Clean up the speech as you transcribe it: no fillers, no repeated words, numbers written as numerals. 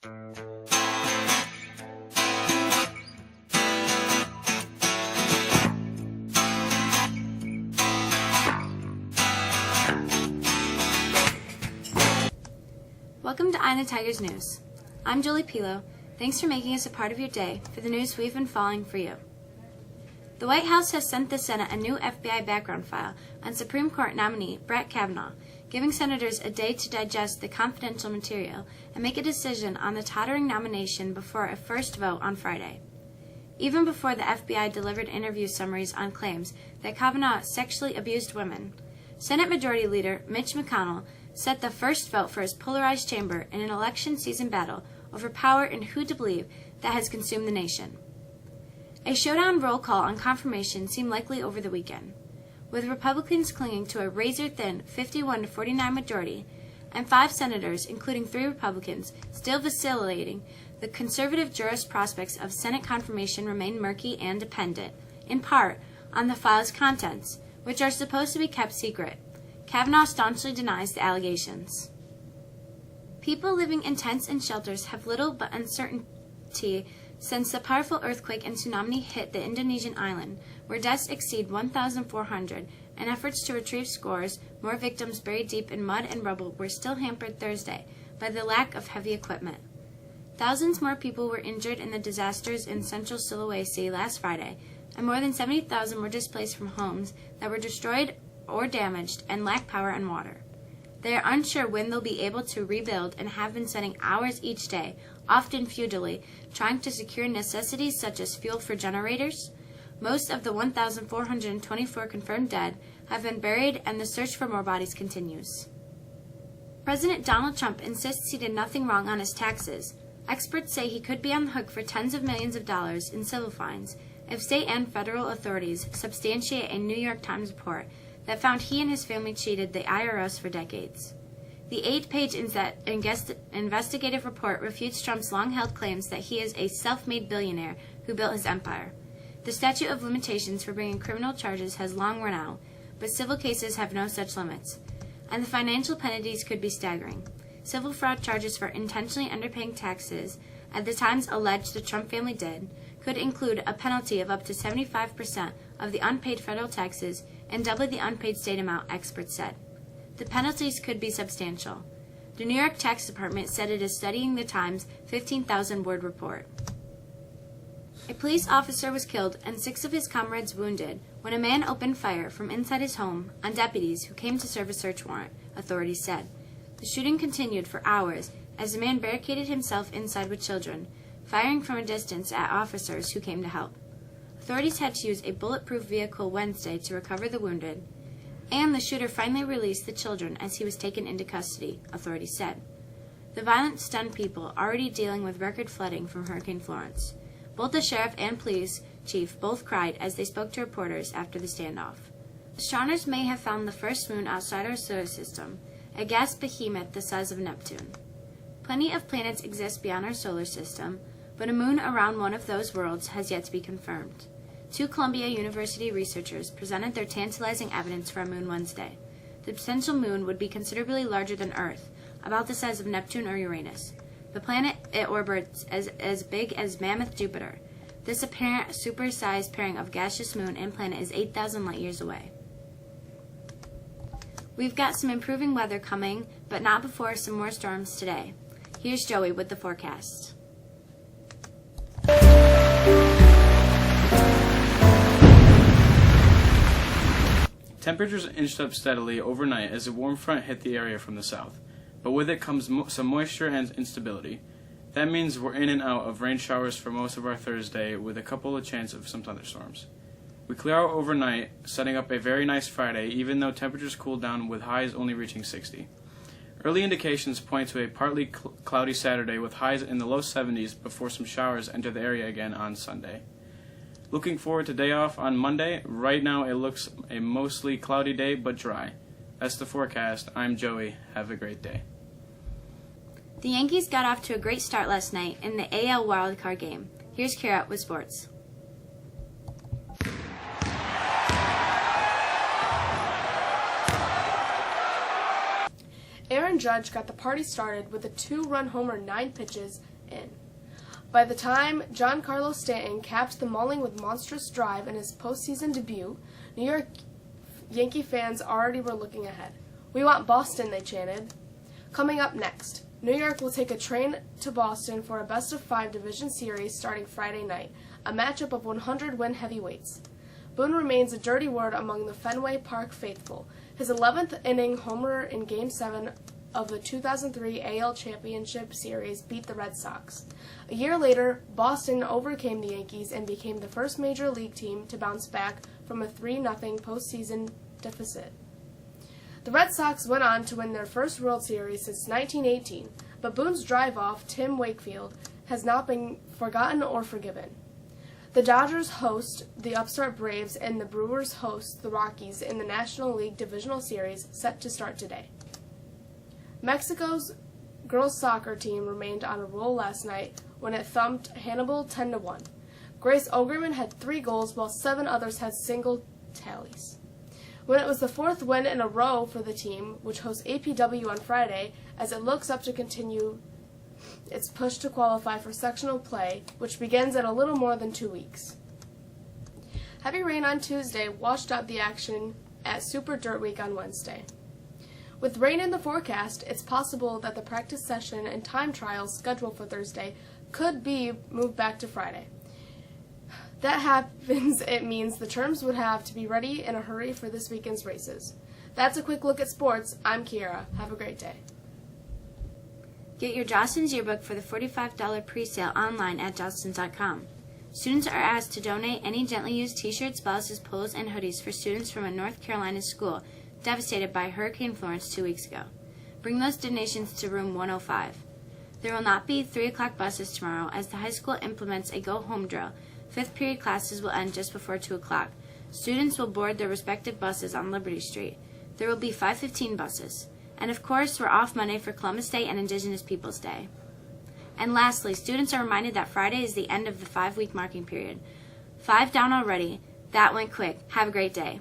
Welcome to Eye on the Tigers News. I'm Julie Pilo. Thanks for making us a part of your day for the news we've been following for you. The White House has sent the Senate a new FBI background file on Supreme Court nominee Brett Kavanaugh, giving senators a day to digest the confidential material and make a decision on the tottering nomination before a first vote on Friday. Even before the FBI delivered interview summaries on claims that Kavanaugh sexually abused women, Senate Majority Leader Mitch McConnell set the first vote for his polarized chamber in an election season battle over power and who to believe that has consumed the nation. A showdown roll call on confirmation seemed likely over the weekend, with Republicans clinging to a razor-thin 51-49 majority and 5 senators, including 3 Republicans, still vacillating. The conservative jurist prospects of Senate confirmation remain murky and dependent, in part, on the file's contents, which are supposed to be kept secret. Kavanaugh staunchly denies the allegations. People living in tents and shelters have little but uncertainty since the powerful earthquake and tsunami hit the Indonesian island, where deaths exceed 1,400, and efforts to retrieve scores more victims buried deep in mud and rubble were still hampered Thursday by the lack of heavy equipment. Thousands more people were injured in the disasters in central Sulawesi last Friday, and more than 70,000 were displaced from homes that were destroyed or damaged and lack power and water. They are unsure when they'll be able to rebuild and have been spending hours each day, often futilely, trying to secure necessities such as fuel for generators. Most of the 1,424 confirmed dead have been buried, and the search for more bodies continues. President Donald Trump insists he did nothing wrong on his taxes. Experts say he could be on the hook for tens of millions of dollars in civil fines if state and federal authorities substantiate a New York Times report that found he and his family cheated the IRS for decades. The 8-page investigative report refutes Trump's long-held claims that he is a self-made billionaire who built his empire. The statute of limitations for bringing criminal charges has long run out, but civil cases have no such limits, and the financial penalties could be staggering. Civil fraud charges for intentionally underpaying taxes, at the times alleged the Trump family did, could include a penalty of up to 75% of the unpaid federal taxes and double the unpaid state amount, experts said. The penalties could be substantial. The New York Tax Department said it is studying the Times' 15,000-word report. A police officer was killed and 6 of his comrades wounded when a man opened fire from inside his home on deputies who came to serve a search warrant, authorities said. The shooting continued for hours as the man barricaded himself inside with children, firing from a distance at officers who came to help. Authorities had to use a bulletproof vehicle Wednesday to recover the wounded, and the shooter finally released the children as he was taken into custody, authorities said. The violence stunned people already dealing with record flooding from Hurricane Florence. Both the sheriff and police chief both cried as they spoke to reporters after the standoff. Astronomers may have found the first moon outside our solar system, a gas behemoth the size of Neptune. Plenty of planets exist beyond our solar system, but a moon around one of those worlds has yet to be confirmed. 2 Columbia University researchers presented their tantalizing evidence for a moon Wednesday. The potential moon would be considerably larger than Earth, about the size of Neptune or Uranus. The planet it orbits as big as mammoth Jupiter. This apparent super-sized pairing of gaseous moon and planet is 8,000 light-years away. We've got some improving weather coming, but not before some more storms today. Here's Joey with the forecast. Temperatures inched up steadily overnight as a warm front hit the area from the south, but with it comes some moisture and instability. That means we're in and out of rain showers for most of our Thursday, with a couple of chances of some thunderstorms. We clear out overnight, setting up a very nice Friday, even though temperatures cool down with highs only reaching 60. Early indications point to a partly cloudy Saturday with highs in the low 70s before some showers enter the area again on Sunday. Looking forward to day off on Monday. Right now it looks a mostly cloudy day but dry. That's the forecast. I'm Joey. Have a great day. The Yankees got off to a great start last night in the AL wildcard game. Here's Kara with sports. Aaron Aaron Judge got the party started with a 2-run homer 9 pitches in. By the time Giancarlo Stanton capped the mauling with monstrous drive in his postseason debut, New York Yankee fans already were looking ahead. "We want Boston," they chanted. Coming up next, New York will take a train to Boston for a best-of-5 division series starting Friday night, a matchup of 100-win heavyweights. Boone remains a dirty word among the Fenway Park faithful. His 11th inning homer in Game 7 of the 2003 AL Championship Series beat the Red Sox. A year later, Boston overcame the Yankees and became the first major league team to bounce back from a 3-0 postseason deficit. The Red Sox went on to win their first World Series since 1918, but Boone's drive-off, Tim Wakefield, has not been forgotten or forgiven. The Dodgers host the upstart Braves and the Brewers host the Rockies in the National League Divisional Series set to start today. Mexico's girls soccer team remained on a roll last night when it thumped Hannibal 10-1. Grace Ogerman had 3 goals while 7 others had single tallies. When it was the 4th win in a row for the team, which hosts APW on Friday, as it looks up to continue its push to qualify for sectional play, which begins in a little more than 2 weeks. Heavy rain on Tuesday washed out the action at Super Dirt Week on Wednesday. With rain in the forecast, it's possible that the practice session and time trials scheduled for Thursday could be moved back to Friday. That happens, it means the terms would have to be ready in a hurry for this weekend's races. That's a quick look at sports. I'm Kiera. Have a great day. Get your Jostens yearbook for the $45 pre-sale online at jostens.com. Students are asked to donate any gently used t-shirts, blouses, polos, and hoodies for students from a North Carolina school devastated by Hurricane Florence 2 weeks ago. Bring those donations to room 105. There will not be 3 o'clock buses tomorrow as the high school implements a go-home drill. 5th period classes will end just before 2 o'clock. Students will board their respective buses on Liberty Street. There will be 5:15 buses. And of course, we're off Monday for Columbus Day and Indigenous Peoples Day. And lastly, students are reminded that Friday is the end of the 5-week marking period. 5 down already. That went quick. Have a great day.